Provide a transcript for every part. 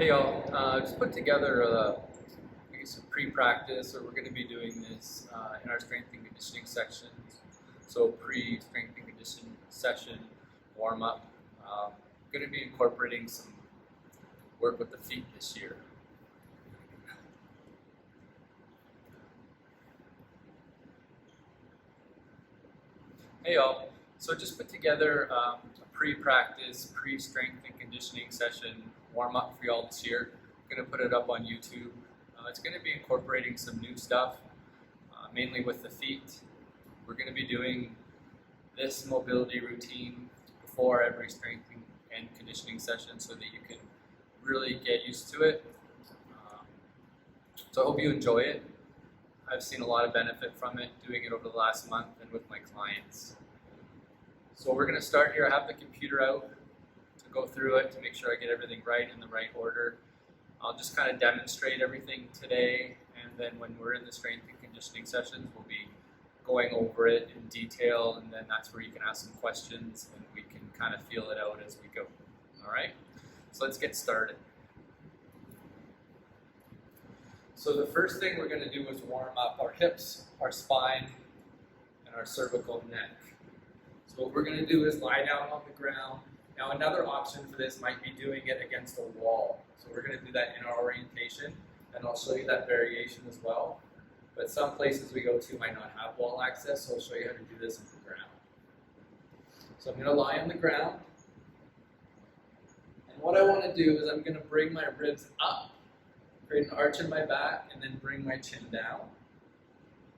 Hey y'all, just put together I guess a pre-practice, or we're going to be doing this in our strength and conditioning sections. So pre-strength and conditioning session, warm-up. Going to be incorporating some work with the feet this year. Hey y'all, so just put together a pre-practice, pre-strength and conditioning session warm-up for y'all this year. I'm going to put it up on YouTube. It's going to be incorporating some new stuff, mainly with the feet. We're going to be doing this mobility routine before every strength and conditioning session so that you can really get used to it. So I hope you enjoy it. I've seen a lot of benefit from it, doing it over the last month and with my clients. So we're going to start here. I have the computer out to go through it to make sure I get everything right in the right order. I'll just kind of demonstrate everything today, and then when we're in the strength and conditioning sessions, we'll be going over it in detail, and then that's where you can ask some questions and we can kind of feel it out as we go. All right, so let's get started. So the first thing we're going to do is warm up our hips, our spine, and our cervical neck. So what we're going to do is lie down on the ground. Now another option for this might be doing it against a wall. So we're going to do that in our orientation, and I'll show you that variation as well. But some places we go to might not have wall access, so I'll show you how to do this on the ground. So I'm going to lie on the ground, and what I want to do is I'm going to bring my ribs up, create an arch in my back, and then bring my chin down.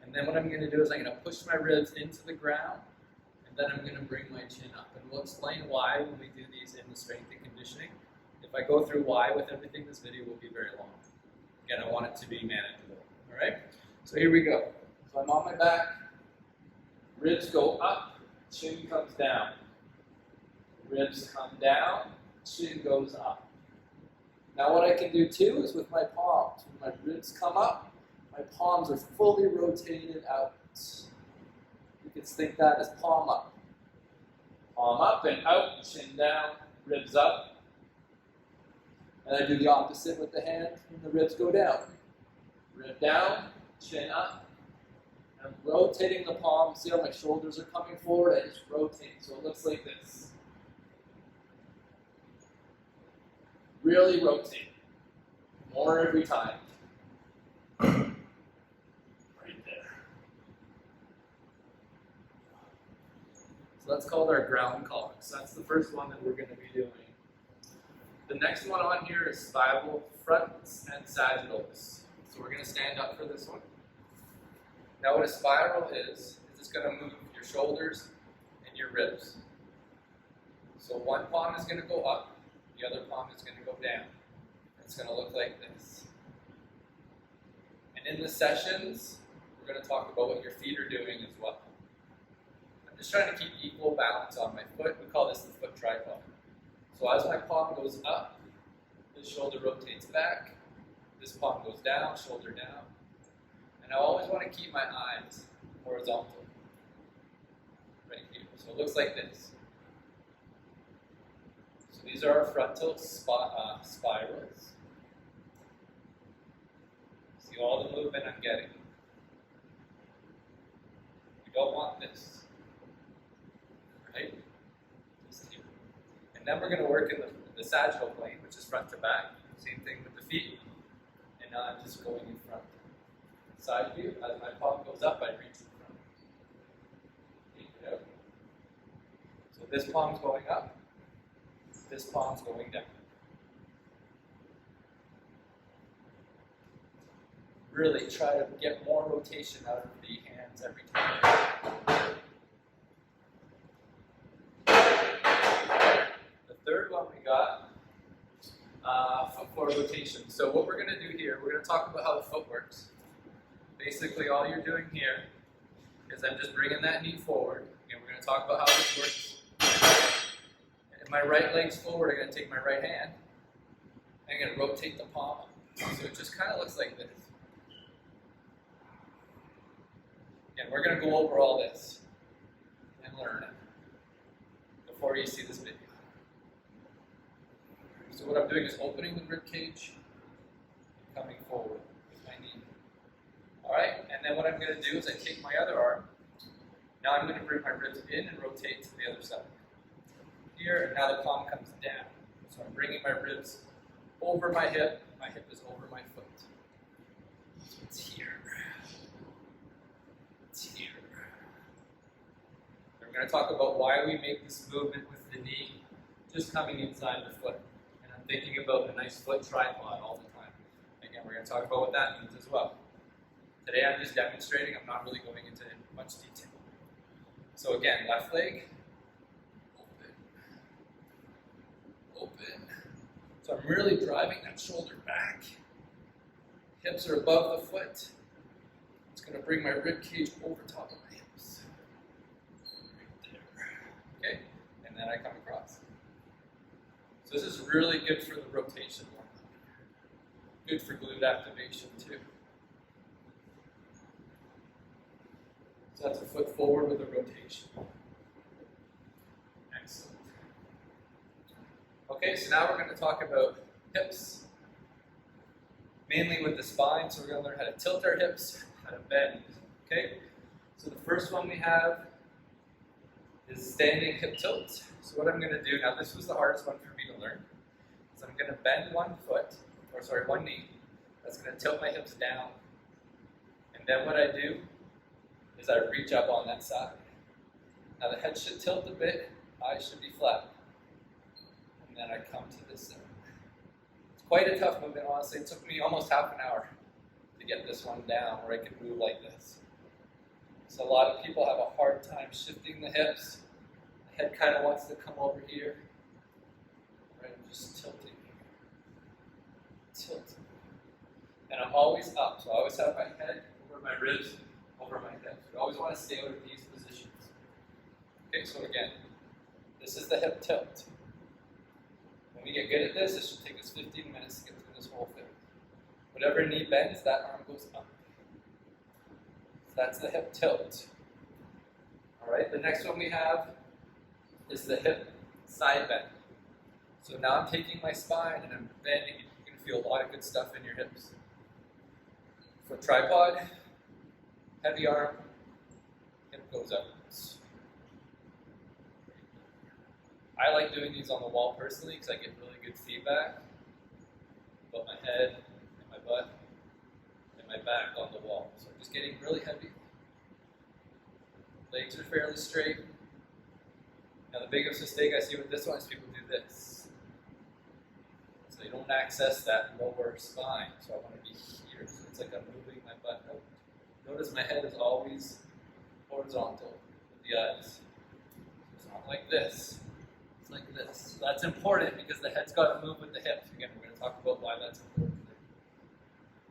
And then what I'm going to do is I'm going to push my ribs into the ground, and then I'm going to bring my chin up. And we'll explain why when we do these in the strength and conditioning. If I go through why with everything, this video will be very long. Again, I want it to be manageable. All right? So here we go. So I'm on my back, ribs go up, chin comes down. Ribs come down, chin goes up. Now what I can do too is with my palms. When my ribs come up, my palms are fully rotated out. You can think that as palm up. Palm up and out, chin down, ribs up. And I do the opposite with the hand, and the ribs go down. Rib down, chin up. I'm rotating the palms. See how my shoulders are coming forward? I just rotate. So it looks like this. Really rotate. More every time. Right there. So that's called our ground columns. That's the first one that we're going to be doing. The next one on here is spiral fronts and sagittals. So we're going to stand up for this one. Now what a spiral is it's going to move your shoulders and your ribs. So one palm is going to go up, the other palm is going to go down. It's going to look like this. And in the sessions, we're going to talk about what your feet are doing as well. I'm just trying to keep equal balance on my foot. We call this the foot tripod. So as my palm goes up, this shoulder rotates back, this palm goes down, shoulder down. And I always want to keep my eyes horizontal, right here. So it looks like this. So these are our frontal spirals. See all the movement I'm getting. We don't want this, right? And then we're going to work in the sagittal plane, which is front to back. Same thing with the feet. And now I'm just going in front. Side view, as my palm goes up, I reach in front. Take it out. So this palm's going up, this palm's going down. Really try to get more rotation out of the hands every time. Third one we got, foot floor rotation. So what we're going to do here, we're going to talk about how the foot works. Basically all you're doing here is I'm just bringing that knee forward. Again, we're going to talk about how this works. If my right leg's forward, I'm going to take my right hand, and I'm going to rotate the palm up. So it just kind of looks like this. Again, we're going to go over all this and learn it before you see this video. So what I'm doing is opening the rib cage and coming forward with my knee. Alright, and then what I'm going to do is I take my other arm. Now I'm going to bring my ribs in and rotate to the other side. Here, and now the palm comes down. So I'm bringing my ribs over my hip is over my foot. So it's here. It's here. And we're going to talk about why we make this movement with the knee just coming inside the foot. And I'm thinking about a nice foot tripod all the time. Again, we're going to talk about what that means as well. Today I'm just demonstrating, I'm not really going into much detail. So again, left leg, open. So I'm really driving that shoulder back. Hips are above the foot. It's going to bring my rib cage over top of my hips. Right there. Okay, and then I come across. So this is really good for the rotation. Good for glute activation too. So that's a foot forward with a rotation. Excellent. Okay, so now we're going to talk about hips, mainly with the spine. So we're going to learn how to tilt our hips, how to bend. Okay, so the first one we have is standing hip tilt. So what I'm going to do, now this was the hardest one for me to learn, is I'm going to bend one knee. That's going to tilt my hips down. And then what I do is I reach up on that side. Now the head should tilt a bit, eyes should be flat. And then I come to this side. It's quite a tough movement, honestly. It took me almost half an hour to get this one down where I could move like this. So a lot of people have a hard time shifting the hips. The head kind of wants to come over here. Right, I'm just tilting. Tilting. And I'm always up, so I always have my head over my ribs, over my hips. We always want to stay out of these positions. Okay, so again, this is the hip tilt. When we get good at this, it should take us 15 minutes to get through this whole thing. Whatever knee bends, that arm goes up. So that's the hip tilt. Alright, the next one we have is the hip side bend. So now I'm taking my spine and I'm bending it. You're going to feel a lot of good stuff in your hips. For tripod, heavy arm, hip goes upwards. I like doing these on the wall personally because I get really good feedback. Put my head and my butt and my back on the wall. So I'm just getting really heavy. Legs are fairly straight. Now the biggest mistake I see with this one is people do this. So you don't access that lower spine. So I want to be here. So it's like I'm moving my butt out. Notice my head is always horizontal with the eyes. So it's not like this. It's like this. So that's important because the head's got to move with the hips. Again, we're going to talk about why that's important.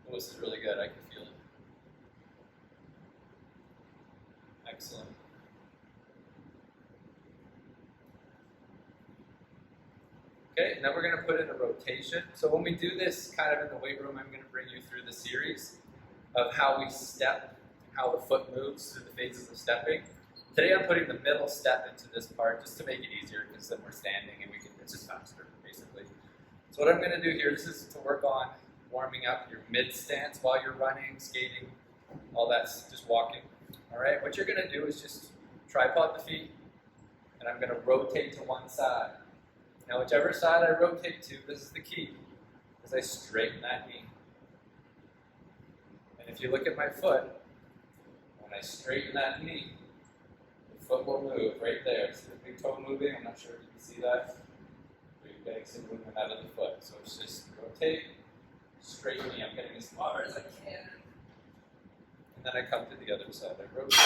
Oh, this is really good. I can feel it. Excellent. Okay, now we're going to put in a rotation. So when we do this kind of in the weight room, I'm going to bring you through the series of how we step, how the foot moves through the phases of stepping. Today I'm putting the middle step into this part just to make it easier because then we're standing and it's just faster, basically. So what I'm going to do here, this is to work on warming up your mid stance while you're running, skating, all that's just walking. All right, what you're going to do is just tripod the feet, and I'm going to rotate to one side. Now, whichever side I rotate to, this is the key, is I straighten that knee. And if you look at my foot, when I straighten that knee, the foot will move right there. See the big toe moving? I'm not sure if you can see that. But you're getting some movement out of the foot. So it's just rotate, straighten knee. I'm getting as far as I can. And then I come to the other side. I rotate,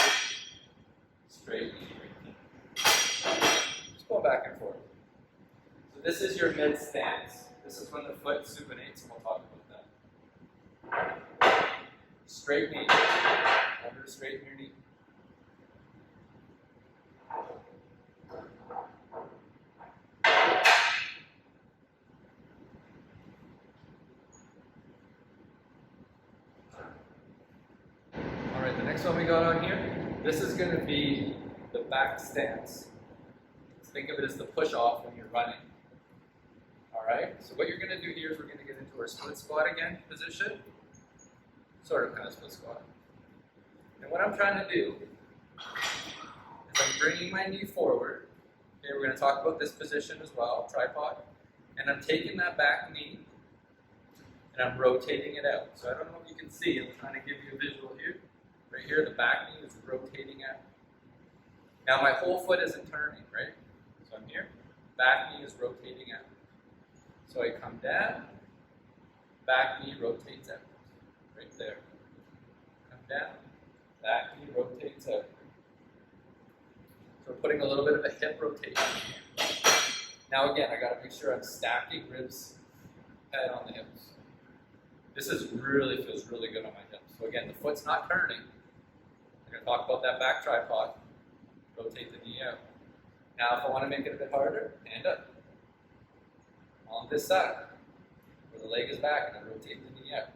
straighten knee, just go back and forth. So this is your mid stance. This is when the foot supinates, and we'll talk about that. Straight knee. Remember to straighten your knee. Alright, the next one we got on here, this is going to be the back stance. Think of it as the push off when you're running. Alright, so what you're going to do here is we're going to get into our split squat again position. Sort of kind of split squat. And what I'm trying to do is I'm bringing my knee forward. Okay, we're going to talk about this position as well, tripod. And I'm taking that back knee and I'm rotating it out. So I don't know if you can see, I'm trying to give you a visual here. Right here, the back knee is rotating out. Now my whole foot isn't turning, right? So I'm here, back knee is rotating out. So I come down, back knee rotates out, right there. Come down, back knee rotates out. So we're putting a little bit of a hip rotation. Now again, I gotta make sure I'm stacking ribs, head on the hips. This really feels really good on my hips. So again, the foot's not turning. I'm gonna talk about that back tripod. Rotate the knee out. Now if I wanna make it a bit harder, hand up. On this side, where the leg is back, and I rotate the knee out.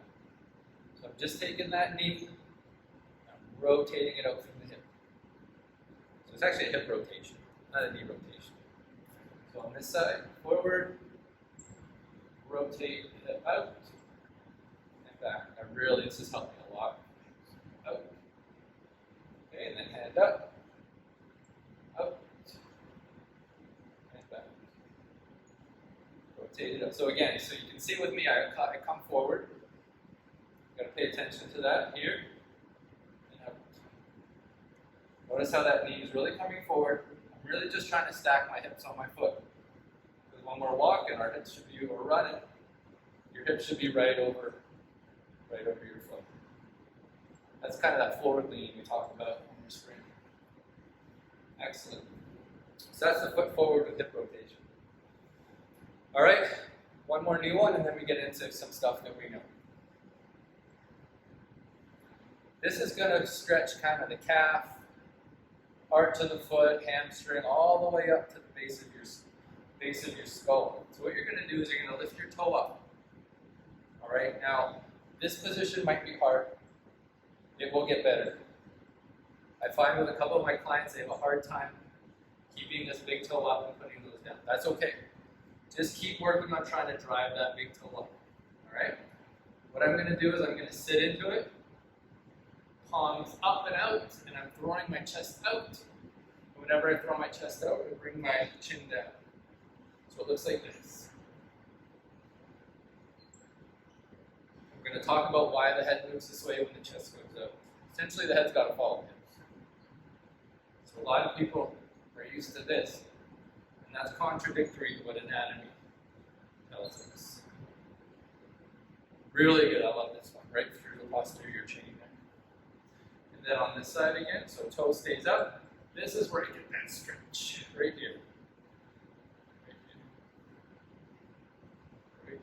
So I'm just taking that knee, I'm rotating it out from the hip. So it's actually a hip rotation, not a knee rotation. So on this side, forward, rotate, hip out, and back. Now really, this has helped me a lot. Out. Okay, and then hand up, out, and back. Rotate it up. So again, so you can see with me, I come forward. Got to pay attention to that here. And out. Notice how that knee is really coming forward. I'm really just trying to stack my hips on my foot. Because when we're walking, our hips should be, or running, your hips should be right over your foot. That's kind of that forward lean we talked about when we're sprinting. Excellent. So that's the foot forward with hip rotation. All right, one more new one, and then we get into some stuff that we know. This is going to stretch kind of the calf, arch of the foot, hamstring, all the way up to the base of your skull. So what you're going to do is you're going to lift your toe up. All right, now this position might be hard. It will get better. I find with a couple of my clients, they have a hard time keeping this big toe up and putting those down. That's okay. Just keep working on trying to drive that big toe up. All right? What I'm going to do is I'm going to sit into it, palms up and out, and I'm throwing my chest out. And whenever I throw my chest out, I bring my chin down. So it looks like this. I'm going to talk about why the head moves this way when the chest goes out. Essentially, the head's got to follow hips. So a lot of people are used to this. And that's contradictory to what anatomy tells us. Really good, I love this one, right through the posterior chain there. And then on this side again, so toe stays up. This is where you get that stretch, right here. Right here. Right here.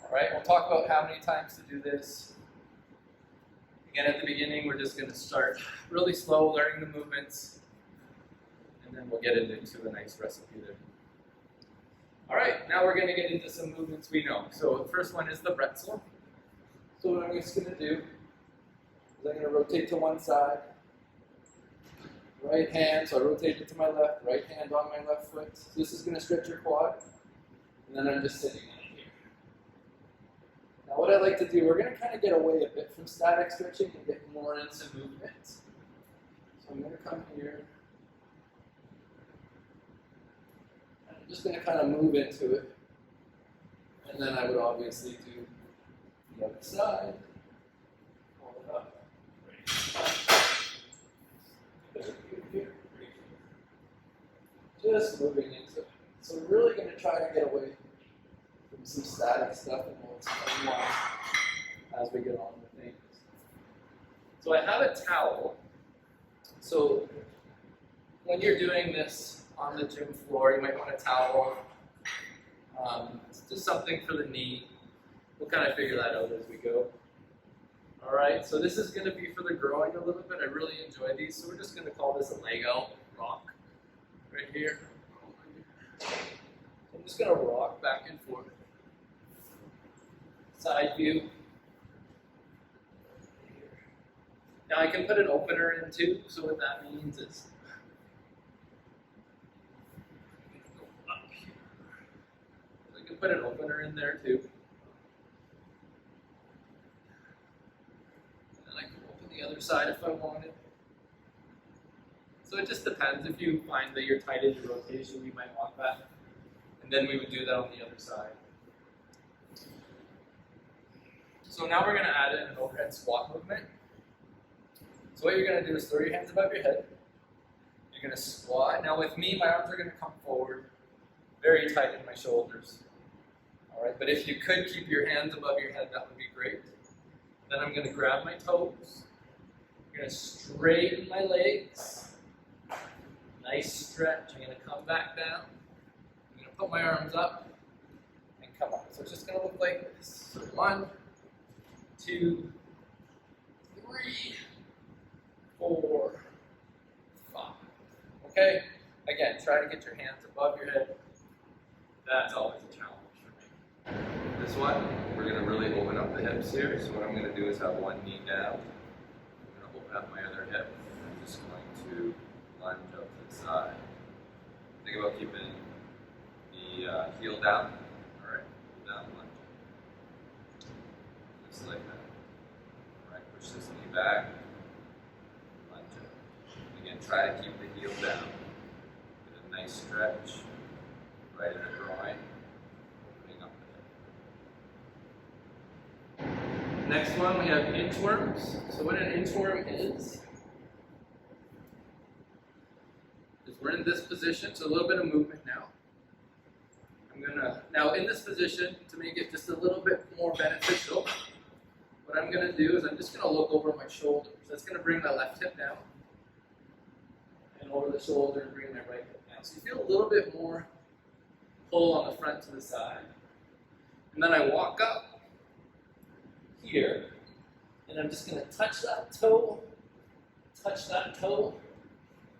All right, we'll talk about how many times to do this. Again, at the beginning, we're just going to start really slow, learning the movements, and then we'll get into a nice recipe there. All right, now we're going to get into some movements we know. So the first one is the Pretzel. So what I'm just going to do is I'm going to rotate to one side, right hand, so I rotate it to my left, right hand on my left foot. So this is going to stretch your quad, and then I'm just sitting on it here. Now what I like to do, we're going to kind of get away a bit from static stretching and get more into movement. So I'm going to come here. And I'm just going to kind of move into it. And then I would obviously do the other side. Hold it up. Just moving into it. So we're really going to try to get away from some static stuff, and we'll explain why as we get on with things. So I have a towel. So when you're doing this on the gym floor, you might want a towel. It's just something for the knee. We'll kind of figure that out as we go. All right, so this is going to be for the groin a little bit. I really enjoy these, so we're just going to call this a leg out rock right here. I'm just going to rock back and forth. Side view. Now I can put an opener in too, so what that means is put an opener in there too. And then I can open the other side if I wanted. So it just depends. If you find that you're tight in your rotation, you might want that. And then we would do that on the other side. So now we're going to add in an overhead squat movement. So what you're going to do is throw your hands above your head. You're going to squat. Now with me, my arms are going to come forward, very tight in my shoulders. All right, but if you could keep your hands above your head, that would be great. Then I'm going to grab my toes. I'm going to straighten my legs. Nice stretch. I'm going to come back down. I'm going to put my arms up and come up. So it's just going to look like this. So 1, 2, 3, 4, 5. Okay? Again, try to get your hands above your head. That's always a challenge for me. This one, we're going to really open up the hips here. So what I'm going to do is have one knee down. I'm going to open up my other hip. I'm just going to lunge up to the side. Think about keeping the heel down. All right, heel down, lunge. Just like that. All right, push this knee back. Lunge up. Again, try to keep the heel down. Get a nice stretch right in the groin. Opening up the hip. Next one, we have inchworms. So what an inchworm is we're in this position, so a little bit of movement now. Now in this position, to make it just a little bit more beneficial, what I'm gonna do is I'm just gonna look over my shoulders. That's gonna bring my left hip down, and over the shoulder and bring my right hip down. So you feel a little bit more pull on the front to the side. And then I walk up here, and I'm just gonna touch that toe,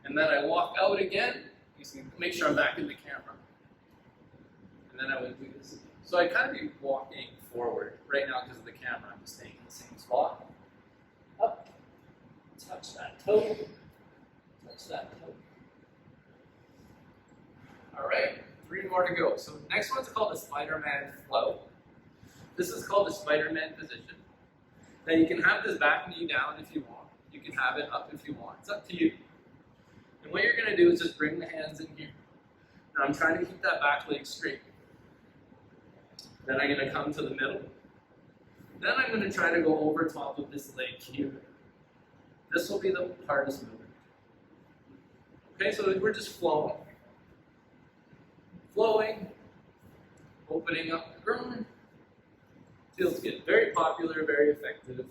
and then I walk out again. You can make sure I'm back in the camera. And then I would do this again. So I kind of be walking forward. Right now, because of the camera, I'm just staying in the same spot. Up, touch that toe, touch that toe. All right, 3 more to go. So next one's called the Spiderman flow. This is called the Spiderman position. Now you can have this back knee down if you want. You can have it up if you want. It's up to you. And what you're going to do is just bring the hands in here. Now I'm trying to keep that back leg straight. Then I'm going to come to the middle. Then I'm going to try to go over top of this leg here. This will be the hardest movement. Okay, so we're just flowing. Flowing, opening up the groin. Feels good. Very popular, very effective.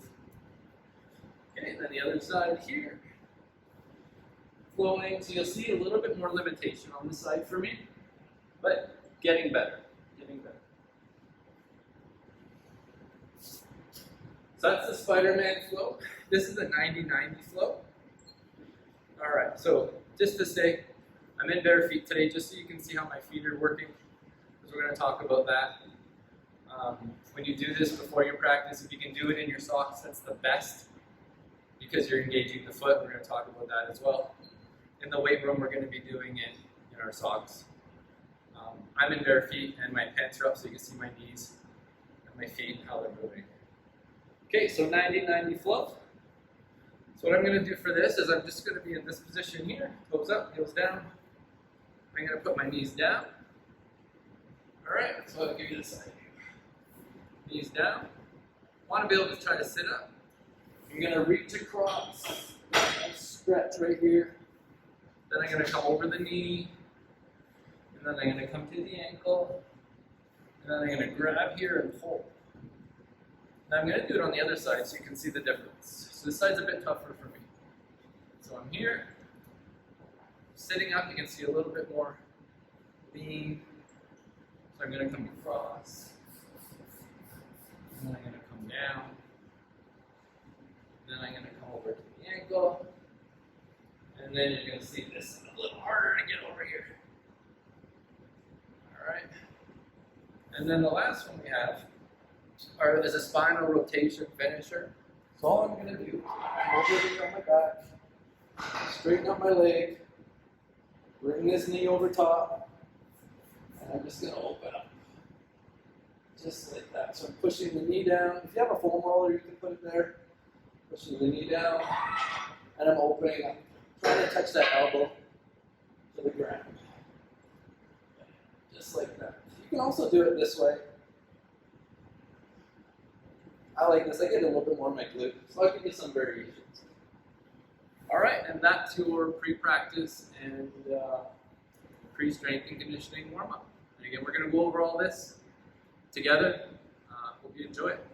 Okay, and then the other side here. Flowing, so you'll see a little bit more limitation on this side for me, but getting better, So that's the Spiderman flow. This is a 90-90 flow. All right, so just to say, I'm in bare feet today, just so you can see how my feet are working, because we're going to talk about that. When you do this before your practice, if you can do it in your socks, that's the best, because you're engaging the foot. We're going to talk about that as well. In the weight room, we're going to be doing it in our socks. I'm in bare feet, and my pants are up, so you can see my knees and my feet and how they're moving. Okay, so 90-90 flow. So what I'm going to do for this is I'm just going to be in this position here. Toes up, heels down. I'm going to put my knees down. All right, so I'll give you this side. Knees down. Want to be able to try to sit up. I'm going to reach across. Stretch right here. Then I'm going to come over the knee. And then I'm going to come to the ankle. And then I'm going to grab here and hold. Now I'm going to do it on the other side so you can see the difference. So this side's a bit tougher for me. So I'm here. Sitting up, you can see a little bit more lean. So I'm going to come across. And then I'm going to come down. Then I'm going to come over to the ankle. And then you're going to see this a little harder to get over here. All right. And then the last one we have is a spinal rotation finisher. So all I'm going to do, come over here on my back, straighten up my leg, bring this knee over top, and I'm just going to open up. Just like that. So I'm pushing the knee down. If you have a foam roller, you can put it there. Pushing the knee down. And I'm opening. I'm trying to touch that elbow to the ground. Just like that. You can also do it this way. I like this. I get a little bit more of my glute. So I'll give you some variations. All right, and that's your pre-practice and pre-strength and conditioning warm-up. And again, we're going to go over all this together. Hope you enjoy it.